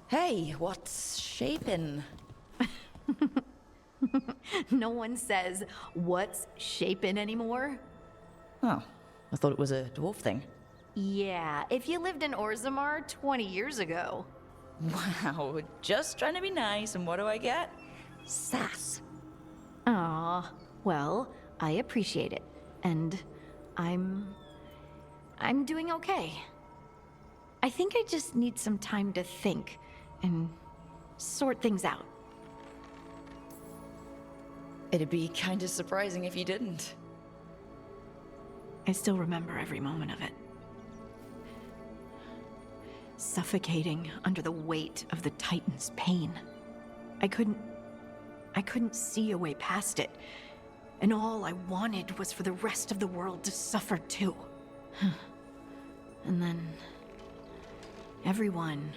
Hey, what's shaping? No one says, what's shaping anymore? Oh, I thought it was a dwarf thing. Yeah, if you lived in Orzammar 20 years ago. Wow, just trying to be nice, and what do I get? Sass. Aw, well, I appreciate it. And I'm doing okay. I think I just need some time to think and sort things out. It'd be kind of surprising if you didn't. I still remember every moment of it. Suffocating under the weight of the Titan's pain. I couldn't see a way past it. And all I wanted was for the rest of the world to suffer too. And then everyone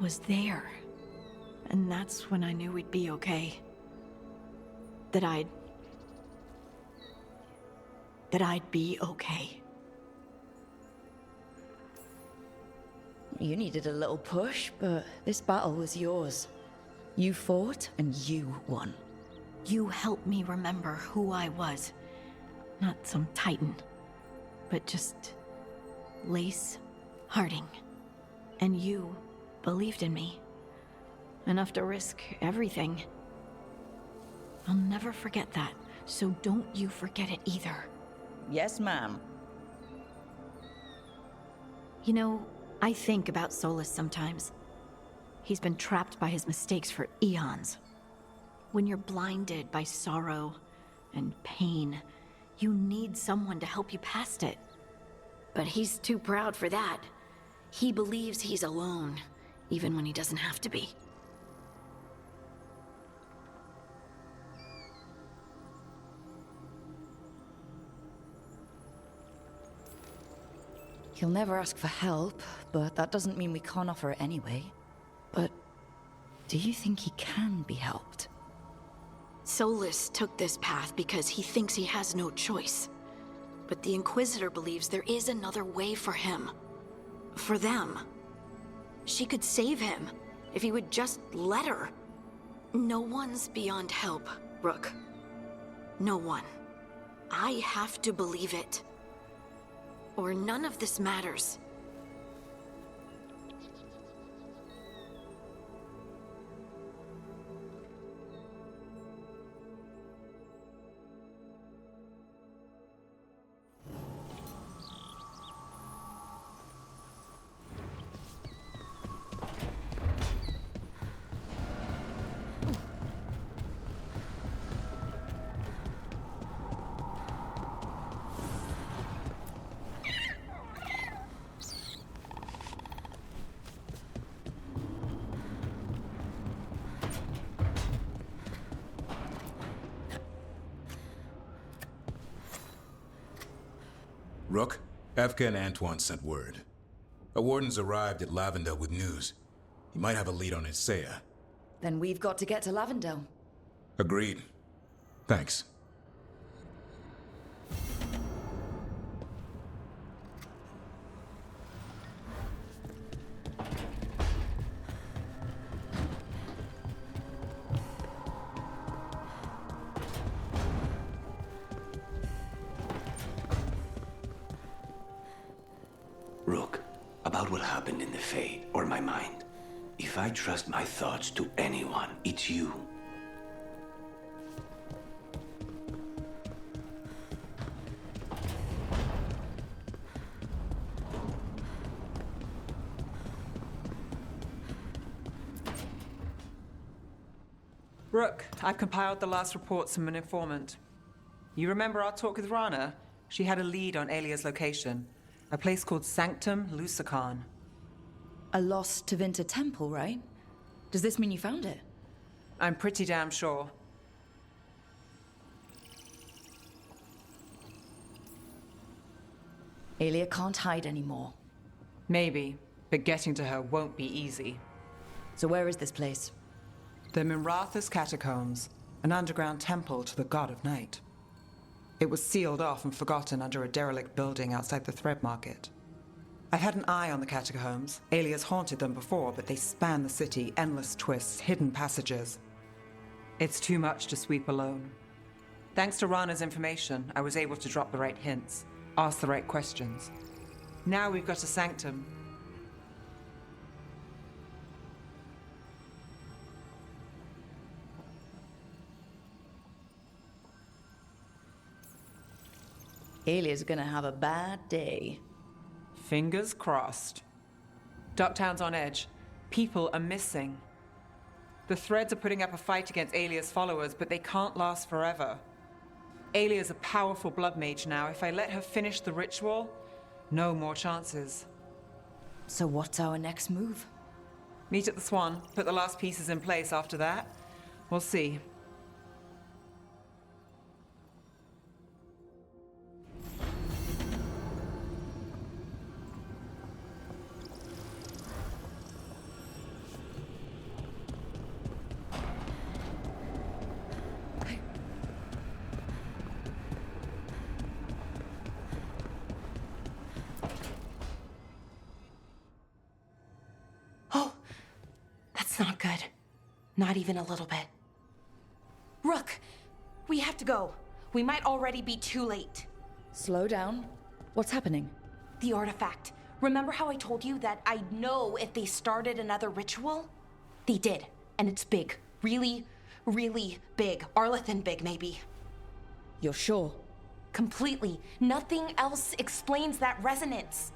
was there. And that's when I knew we'd be okay. That I'd be okay. You needed a little push, but this battle was yours. You fought, and you won. You helped me remember who I was. Not some titan, but just Lace Harding. And you believed in me. Enough to risk everything. I'll never forget that, so don't you forget it either. Yes, ma'am. You know, I think about Solas sometimes. He's been trapped by his mistakes for eons. When you're blinded by sorrow and pain, you need someone to help you past it. But he's too proud for that. He believes he's alone, even when he doesn't have to be. He'll never ask for help, but that doesn't mean we can't offer it anyway. But do you think he can be helped? Solas took this path because he thinks he has no choice. But the Inquisitor believes there is another way for him. For them. She could save him, if he would just let her. No one's beyond help, Rook. No one. I have to believe it. Or none of this matters. Rook, Evka and Antoine sent word. A warden's arrived at Lavendel with news. He might have a lead on Isaiah. Then we've got to get to Lavendel. Agreed. Thanks. Rook, about what happened in the Fade, or my mind. If I trust my thoughts to anyone, it's you. Rook, I've compiled the last reports from an informant. You remember our talk with Rana? She had a lead on Alia's location. A place called Sanctum Lucanis. A lost Tevinter temple, right? Does this mean you found it? I'm pretty damn sure. Alia can't hide anymore. Maybe, but getting to her won't be easy. So where is this place? The Minrathous Catacombs, an underground temple to the god of night. It was sealed off and forgotten under a derelict building outside the Thread Market. I've had an eye on the catacombs. Alias haunted them before, but they span the city, endless twists, hidden passages. It's too much to sweep alone. Thanks to Rana's information, I was able to drop the right hints, ask the right questions. Now we've got a sanctum. Alia's gonna have a bad day. Fingers crossed. Ducktown's on edge. People are missing. The Threads are putting up a fight against Alia's followers, but they can't last forever. Alia's a powerful blood mage now. If I let her finish the ritual, no more chances. So what's our next move? Meet at the Swan, put the last pieces in place after that. We'll see. That's not good. Not even a little bit. Rook, we have to go. We might already be too late. Slow down. What's happening? The artifact. Remember how I told you that I'd know if they started another ritual? They did, and it's big. Really, really big. Arlethan big, maybe. You're sure? Completely. Nothing else explains that resonance.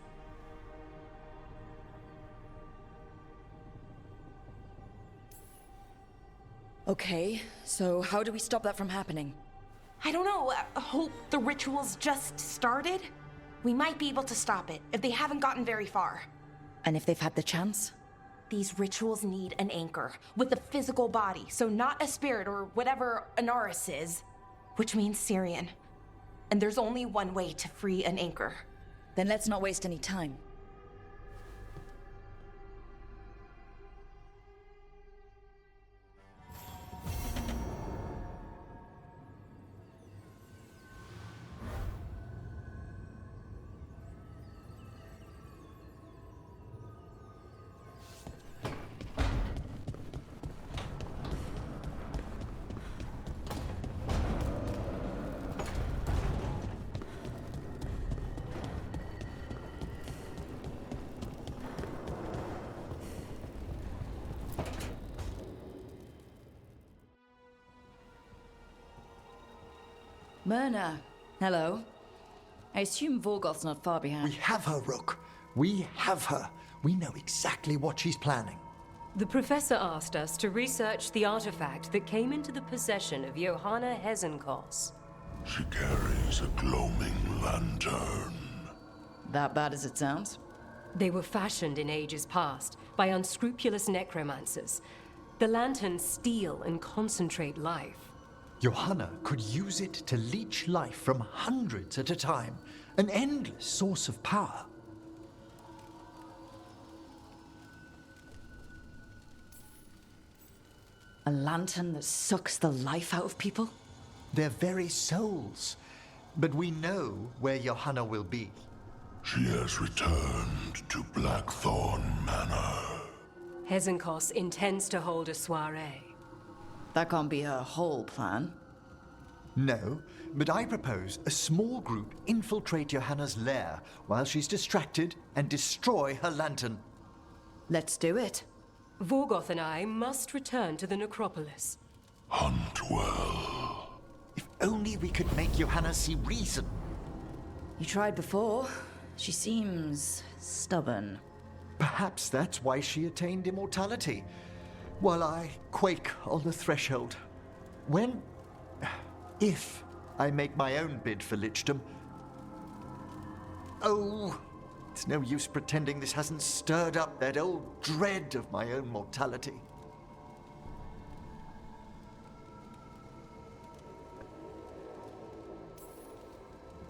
Okay, so how do we stop that from happening? I don't know. Hope the ritual's just started? We might be able to stop it if they haven't gotten very far. And if they've had the chance? These rituals need an anchor with a physical body, so not a spirit or whatever Anaris is, which means Syrian. And there's only one way to free an anchor. Then let's not waste any time. Myrna, hello. I assume Vorgoth's not far behind. We have her, Rook. We have her. We know exactly what she's planning. The professor asked us to research the artifact that came into the possession of Johanna Hezenkos. She carries a gloaming lantern. That bad as it sounds? They were fashioned in ages past by unscrupulous necromancers. The lanterns steal and concentrate life. Johanna could use it to leech life from hundreds at a time. An endless source of power. A lantern that sucks the life out of people? Their very souls. But we know where Johanna will be. She has returned to Blackthorn Manor. Hezenkos intends to hold a soiree. That can't be her whole plan. No, but I propose a small group infiltrate Johanna's lair while she's distracted and destroy her lantern. Let's do it. Vorgoth and I must return to the necropolis. Hunt well. If only we could make Johanna see reason. You tried before. She seems stubborn. Perhaps that's why she attained immortality, while I quake on the threshold. If I make my own bid for lichdom. Oh, it's no use pretending this hasn't stirred up that old dread of my own mortality.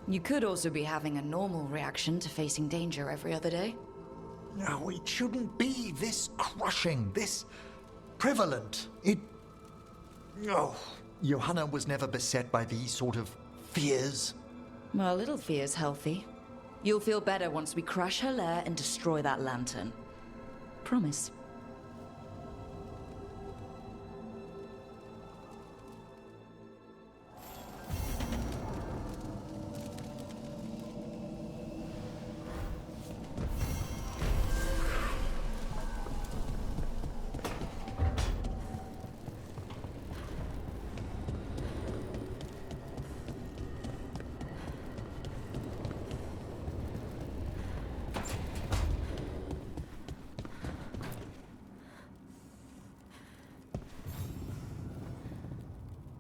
You could also be having a normal reaction to facing danger every other day. No, it shouldn't be this crushing, this prevalent. No. Johanna was never beset by these sort of fears. Well, a little fear's healthy. You'll feel better once we crash her lair and destroy that lantern. Promise.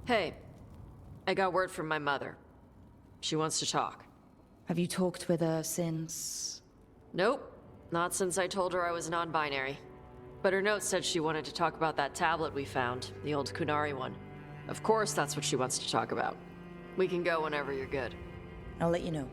Hey, I got word from my mother. She wants to talk. Have you talked with her since? Nope, not since I told her I was non-binary. But her note said she wanted to talk about that tablet we found, the old Kunari one. Of course that's what she wants to talk about. We can go whenever you're good. I'll let you know.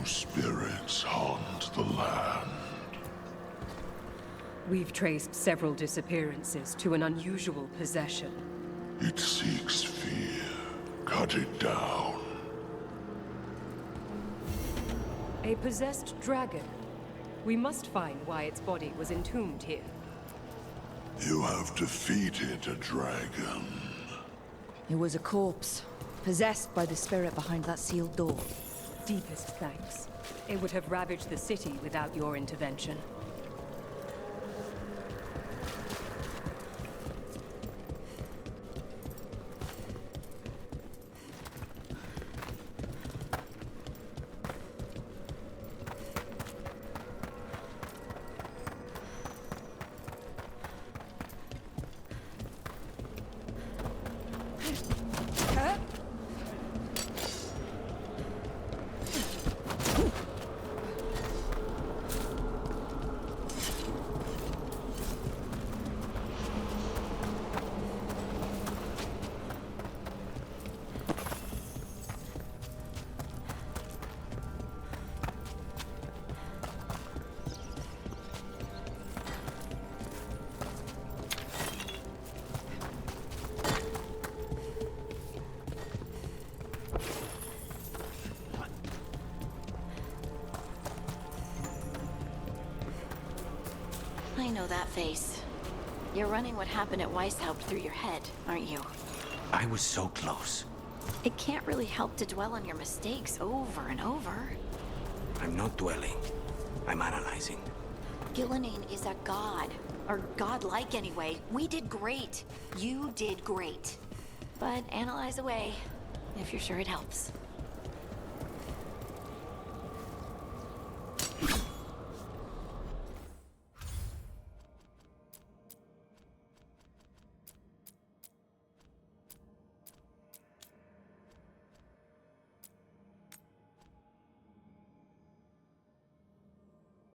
Spirits haunt the land. We've traced several disappearances to an unusual possession. It seeks fear. Cut it down. A possessed dragon. We must find why its body was entombed here. You have defeated a dragon. It was a corpse, possessed by the spirit behind that sealed door. Deepest thanks. It would have ravaged the city without your intervention. I know that face. You're running what happened at Weishaupt through your head, aren't you? I was so close. It can't really help to dwell on your mistakes over and over. I'm not dwelling. I'm analyzing. Gillenane is a god. Or godlike anyway. We did great. You did great. But analyze away, if you're sure it helps.